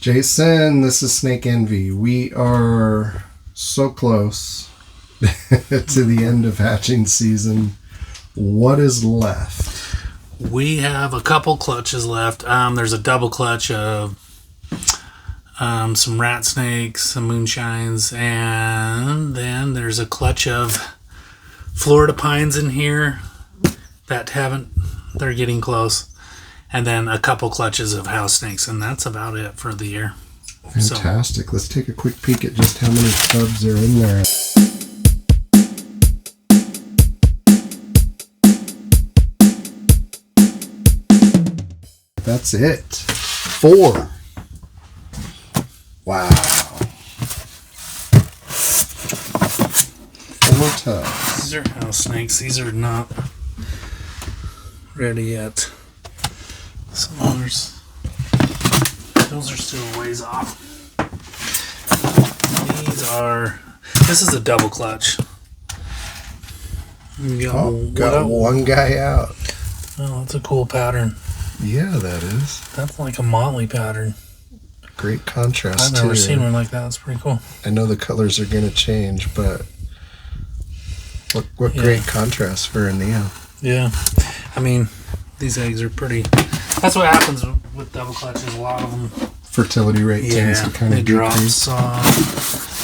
Jason, this is Snake Envy. We are so close to the end of hatching season. What is left? We have a couple clutches left. There's a double clutch of some rat snakes, some moonshines, and then there's a clutch of Florida pines in here that they're getting close. And then a couple clutches of house snakes, and that's about it for the year. Fantastic. So, let's take a quick peek at just how many cubs are in there. That's it. 4. Wow. 4 tubs. These are house snakes. These are not ready yet. So those are still a ways off. This is a double clutch. Got one guy out. Oh, that's a cool pattern. Yeah, that is. That's like a motley pattern. Great contrast. I've never seen one like that. That's pretty cool. I know the colors are going to change, but what great contrast for a Neo. Yeah. I mean, these eggs are pretty... That's what happens with double clutches. A lot of them... Fertility rate tends to kind of decrease.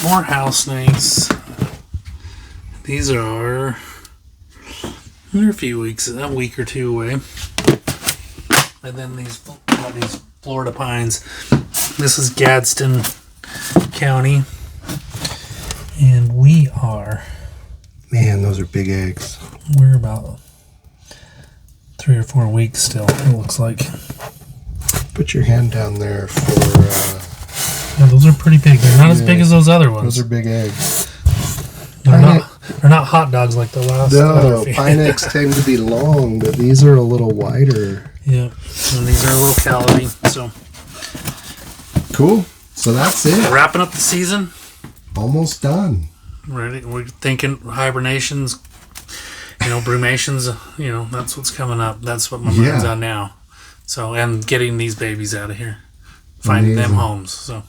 More house snakes. These are... They're a few weeks, a week or two away. And then these Florida pines. This is Gadsden County. And we are... Man, those are big eggs. We're about 3 or 4 weeks still, it looks like. Put your hand down there for... Yeah, those are pretty big. They're not as big as those other ones. Those are big eggs. They're not hot dogs like the last. No, pine eggs tend to be long, but these are a little wider. Yeah, and these are a little calorie. So cool. So that's it. Wrapping up the season. Almost done. Ready? We're thinking hibernations. Brumations. That's what's coming up. That's what my mind's on now. So, and getting these babies out of here, finding them homes. So.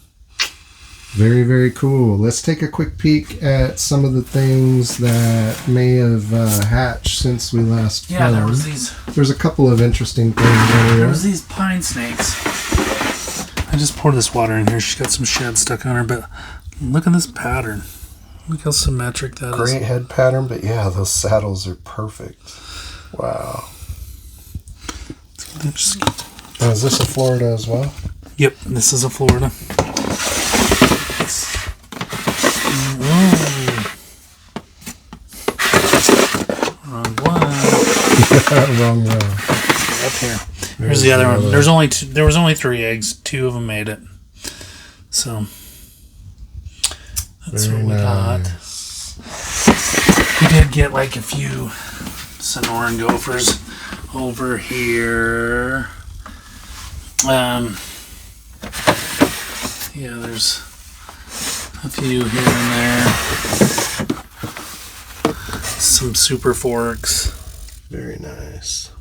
Very, very cool. Let's take a quick peek at some of the things that may have hatched since we last filmed. Yeah, there was these. There's a couple of interesting things there. There was these pine snakes. I just poured this water in here. She's got some shed stuck on her, but look at this pattern. Look how symmetric that is. Great head pattern, but yeah, those saddles are perfect. Wow. Oh, is this a Florida as well? Yep, this is a Florida. Wrong one. Wrong row. Up here. Here's the other one. There was only 3 eggs. 2 of them made it. So that's what we got. We did get like a few Sonoran gophers over here. Yeah, there's a few here and there. Some super forks. Very nice.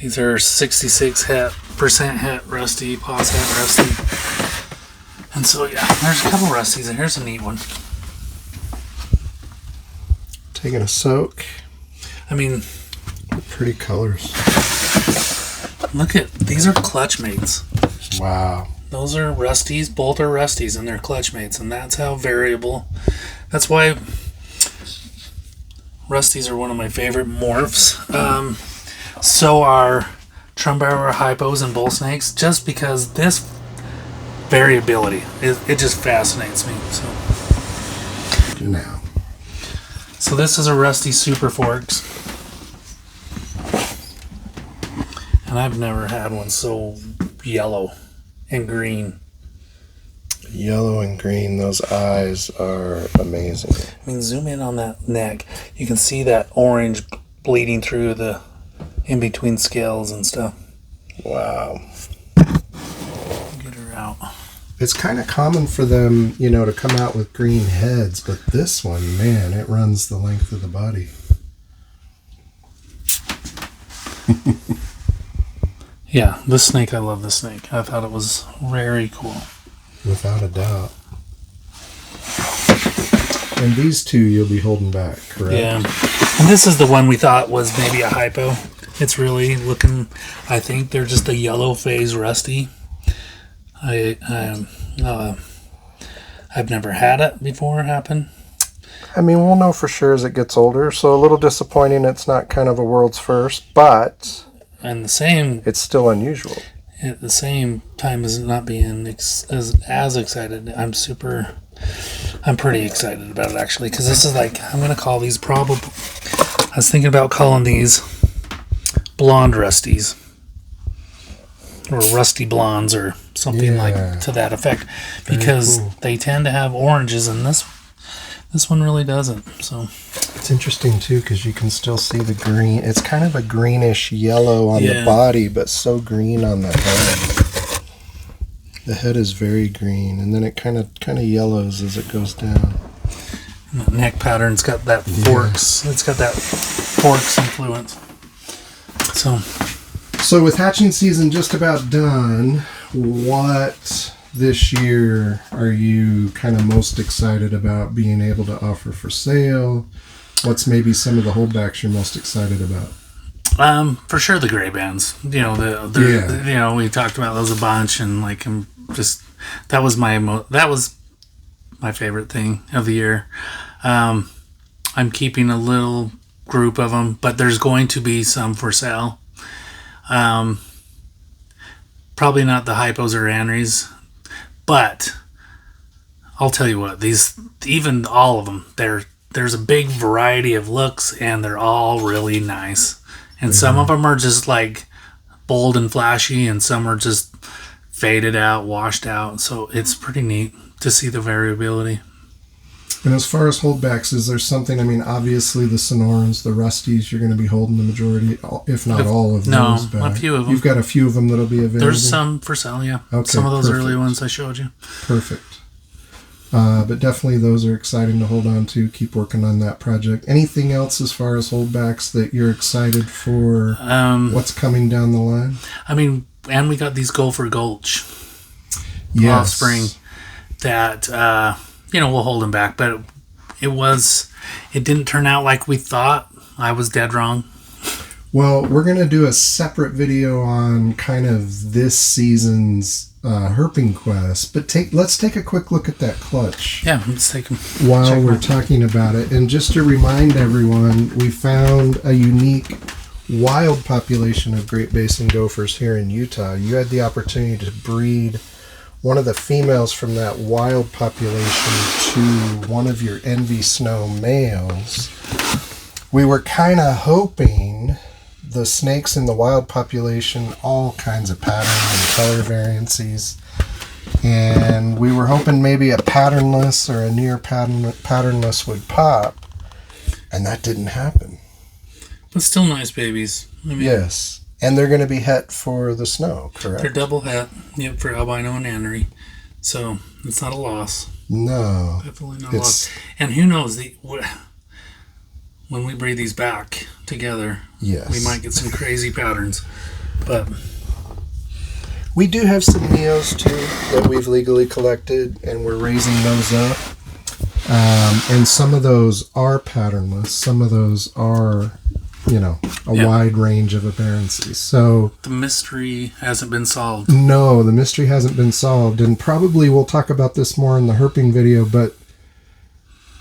These are 66% het rusty, pos het rusty. And so yeah, there's a couple rusties, and here's a neat one. Taking a soak. I mean, pretty colors. Look at these are clutch mates. Wow. Those are rusties, both are rusties, and they're clutch mates, and that's how variable. That's why rusties are one of my favorite morphs. So are Trumberer hypos and bull snakes, just because this variability, it just fascinates me. So this is a rusty super forks, and I've never had one so yellow and green. Yellow and green, those eyes are amazing. I mean, zoom in on that neck. You can see that orange bleeding through the in between scales and stuff. Wow. Get her out. It's kind of common for them, to come out with green heads, but this one, man, it runs the length of the body. Yeah, this snake, I love this snake. I thought it was very cool. Without a doubt. And these two you'll be holding back, correct? Yeah. And this is the one we thought was maybe a hypo. It's really looking, I think they're just a yellow phase rusty. I've never had it before happen. I mean, we'll know for sure as it gets older, so a little disappointing it's not kind of a world's first, but And the same, it's still unusual. at the same time as not being as excited, I'm pretty excited about it actually, because this is like, I'm going to call these probably, I was thinking about calling these blonde rusties, or rusty blondes, or something like to that effect, because they tend to have oranges, and this one really doesn't. So it's interesting too, because you can still see the green. It's kind of a greenish yellow on the body, but so green on the head. The head is very green, and then it kind of yellows as it goes down. And the neck pattern's got that forks. It's got that forks influence. So with hatching season just about done, what this year are you kind of most excited about being able to offer for sale? What's maybe some of the holdbacks you're most excited about? For sure the gray bands. You know, we talked about those a bunch, and like that was my favorite thing of the year. I'm keeping a little group of them, but there's going to be some for sale. Probably not the hypos or anries, but I'll tell you what, even all of them, there's a big variety of looks, and they're all really nice. And some of them are just like bold and flashy, and some are just faded out, washed out. So it's pretty neat to see the variability. And as far as holdbacks, is there something, I mean, obviously the Sonorans, the Rusties, you're going to be holding the majority, if not all of those. No, a few of them. You've got a few of them that'll be available? There's some for sale, yeah. Okay, some of those perfect. early ones I showed you. Perfect. But definitely those are exciting to hold on to. Keep working on that project. Anything else as far as holdbacks that you're excited for what's coming down the line? I mean, and we got these Gopher Gulch offspring that, we'll hold them back. But it didn't turn out like we thought. I was dead wrong. Well, we're going to do a separate video on kind of this season's herping quest, but let's take a quick look at that clutch. Yeah, let's take them. While we're talking about it. And just to remind everyone, we found a unique wild population of Great Basin gophers here in Utah. You had the opportunity to breed one of the females from that wild population to one of your Envy Snow males. We were kind of hoping the snakes in the wild population, all kinds of pattern and color variancies, and we were hoping maybe a patternless or a near patternless would pop, and that didn't happen. But still nice babies. I mean, yes, and they're going to be het for the snow, correct? They're double het, yep, for albino and annery, so it's not a loss. No, Definitely not a loss. And who knows, when we breed these back together, yes, we might get some crazy patterns. But we do have some Neos too that we've legally collected, and we're raising those up. And some of those are patternless. Some of those are, a wide range of aberrancies. So the mystery hasn't been solved. No, the mystery hasn't been solved, and probably we'll talk about this more in the herping video, but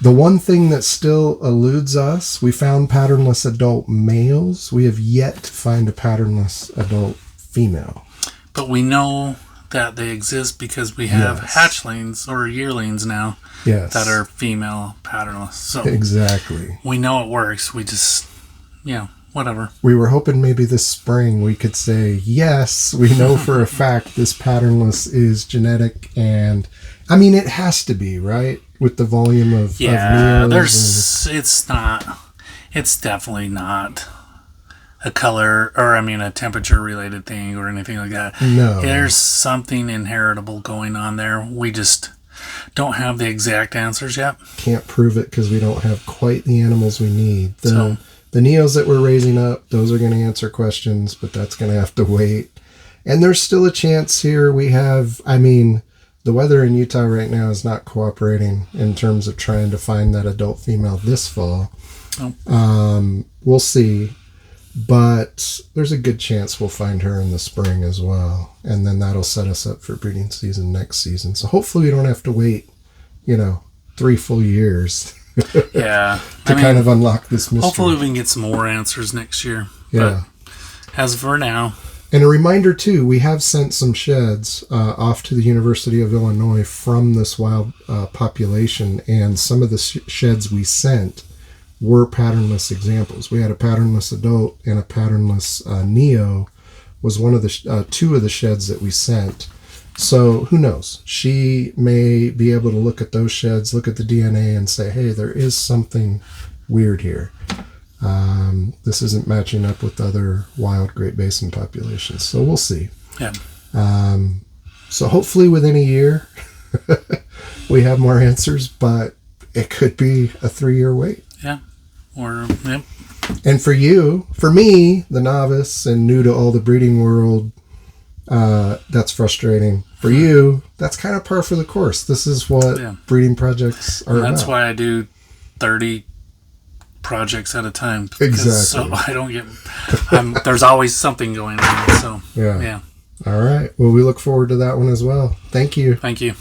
the one thing that still eludes us, we found patternless adult males. We have yet to find a patternless adult female. But we know that they exist because we have hatchlings or yearlings now that are female patternless. So exactly. We know it works. We just, whatever. We were hoping maybe this spring we could say, yes, we know for a fact this patternless is genetic, and I mean, it has to be, right? With the volume of it's definitely not a color or a temperature related thing or anything like that. No. There's something inheritable going on there. We just don't have the exact answers yet. Can't prove it because we don't have quite the animals we need. The Neos that we're raising up, those are going to answer questions, but that's going to have to wait. And there's still a chance here. We have, I mean, the weather in Utah right now is not cooperating in terms of trying to find that adult female this fall. Oh. We'll see. But there's a good chance we'll find her in the spring as well. And then that'll set us up for breeding season next season. So hopefully we don't have to wait, 3 full years Yeah. to kind of unlock this mystery. Hopefully we can get some more answers next year. Yeah. But as for now. And a reminder, too, we have sent some sheds off to the University of Illinois from this wild population. And some of the sheds we sent were patternless examples. We had a patternless adult and a patternless neo was one of the 2 of the sheds that we sent. So who knows? She may be able to look at those sheds, look at the DNA and say, hey, there is something weird here. This isn't matching up with other wild Great Basin populations. So we'll see. Yeah. So hopefully within a year we have more answers, but it could be a 3-year wait. Yeah. Yep. And for me, the novice and new to all the breeding world, that's frustrating. For you, that's kind of par for the course. This is what breeding projects are about. That's why I do 30 projects at a time. Exactly. So I don't get... there's always something going on. So, yeah. All right. Well, we look forward to that one as well. Thank you. Thank you.